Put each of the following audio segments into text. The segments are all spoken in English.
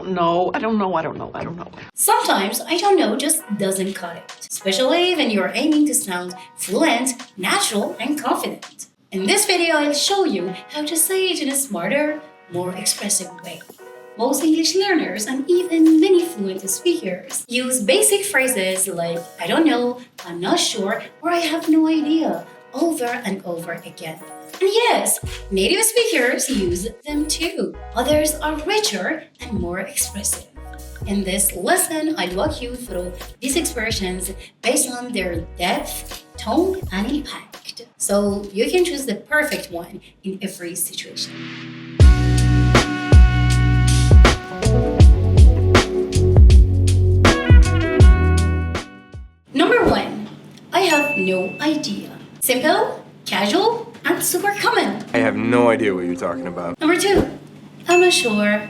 know. Sometimes I don't know just doesn't cut it, especially when you're aiming to sound fluent, natural, and confident. In this video, I'll show you how to say it in a smarter, more expressive way. Most English learners and even many fluent speakers use basic phrases like I don't know, I'm not sure, or I have no idea over and over again. And yes, native speakers use them too. Others are richer and more expressive. In this lesson, I'll walk you through these expressions based on their depth, tone, and impact, so you can choose the perfect one in every situation. Number 1, I have no idea. Simple, casual, and super common. I have no idea what you're talking about. Number 2, I'm not sure.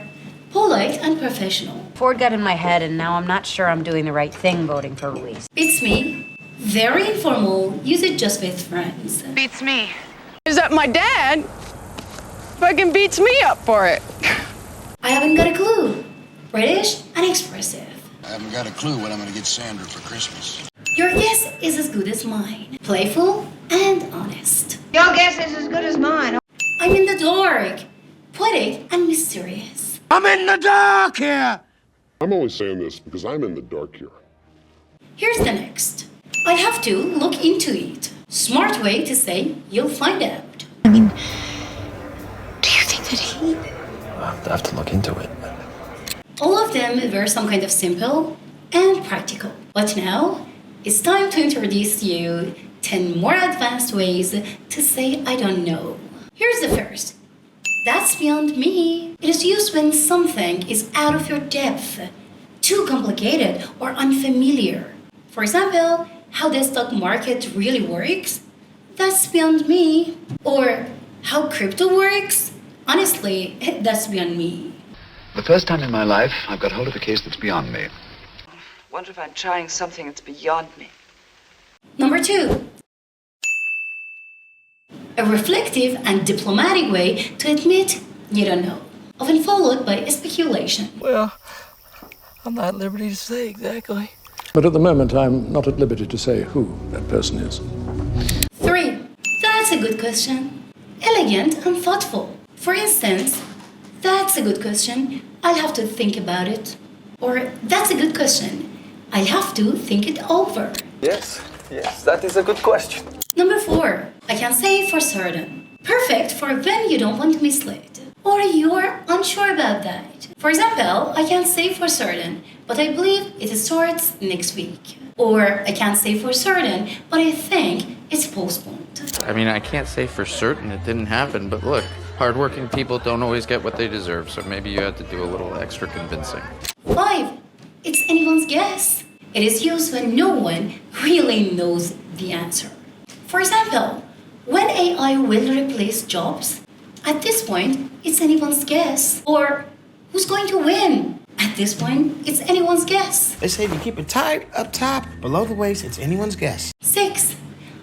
Polite and professional. Ford got in my head and now I'm not sure I'm doing the right thing voting for Ruiz. Beats me. Very informal. Use it just with friends. Beats me. Is that my dad fucking beats me up for it? I haven't got a clue. British and expressive. I haven't got a clue what I'm gonna get Sandra for Christmas. Your guess is as good as mine. Playful and honest. Your guess is as good as mine. I'm in the dark. Poetic and mysterious. I'm in the dark here! I'm only saying this because I'm in the dark here. Here's the next. I have to look into it. Smart way to say you'll find out. I mean, do you think that he... I'll have to look into it. All of them were some kind of simple and practical. But now, it's time to introduce you 10 more advanced ways to say I don't know. Here's the first. That's beyond me. It is used when something is out of your depth, too complicated or unfamiliar. For example, how the stock market really works? That's beyond me. Or how crypto works? Honestly, that's beyond me. The first time in my life, I've got hold of a case that's beyond me. Wonder if I'm trying something that's beyond me. Number 2. A reflective and diplomatic way to admit you don't know, often followed by speculation. Well, I'm not at liberty to say exactly. But at the moment, I'm not at liberty to say who that person is. 3. That's a good question. Elegant and thoughtful. For instance, that's a good question. I'll have to think about it. Or that's a good question. I'll have to think it over. Yes, that is a good question. Number 4, I can say for certain. Perfect for when you don't want to mislead, or you're unsure about that. For example, I can't say for certain, but I believe it starts next week. Or I can't say for certain, but I think it's postponed. I mean, I can't say for certain it didn't happen, but look, hardworking people don't always get what they deserve, so maybe you had to do a little extra convincing. 5, it's anyone's guess. It is used when no one really knows the answer. For example, when AI will replace jobs, at this point, it's anyone's guess. Or who's going to win? At this point, it's anyone's guess. They say if you keep it tight up top, below the waist, it's anyone's guess. 6,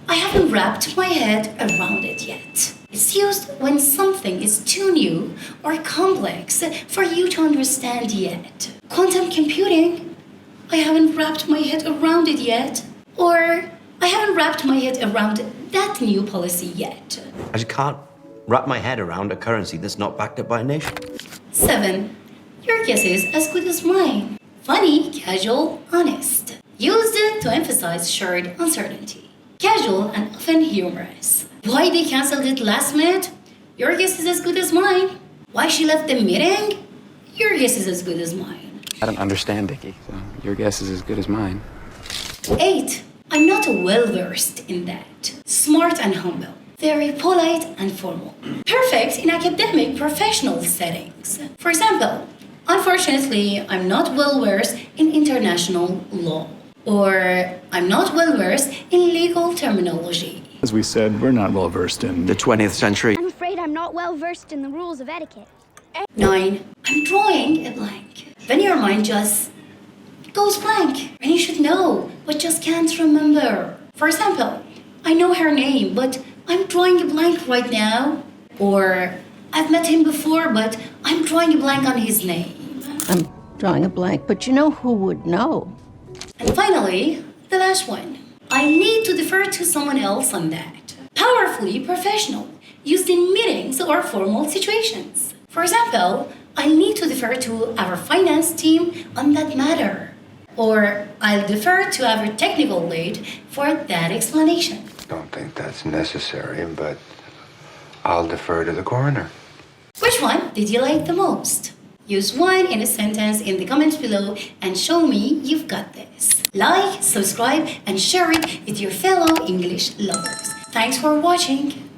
I haven't wrapped my head around it yet. It's used when something is too new or complex for you to understand yet. Quantum computing, I haven't wrapped my head around it yet. Or I haven't wrapped my head around that new policy yet. I just can't wrap my head around a currency that's not backed up by a nation. 7, your guess is as good as mine. Funny, casual, honest. Used to emphasize shared uncertainty. Casual and often humorous. Why they canceled it last minute? Your guess is as good as mine. Why she left the meeting? Your guess is as good as mine. I don't understand, Dickie, so your guess is as good as mine. 8, I'm not well-versed in that. Smart and humble. Very polite and formal. Perfect in academic professional settings. For example, unfortunately, I'm not well-versed in international law. Or I'm not well-versed in legal terminology. As we said, we're not well versed in The 20th century. I'm afraid I'm not well versed in the rules of etiquette. 9, I'm drawing a blank. When your mind just goes blank, and you should know, but just can't remember. For example, I know her name, but I'm drawing a blank right now. Or I've met him before, but I'm drawing a blank on his name. I'm drawing a blank, but you know who would know? And finally, the last one. I need to defer to someone else on that. Powerfully professional, used in meetings or formal situations. For example, I need to defer to our finance team on that matter. Or I'll defer to our technical lead for that explanation. Don't think that's necessary, but I'll defer to the coroner. Which one did you like the most? Use one in a sentence in the comments below and show me you've got this. Like, subscribe, and share it with your fellow English lovers. Thanks for watching.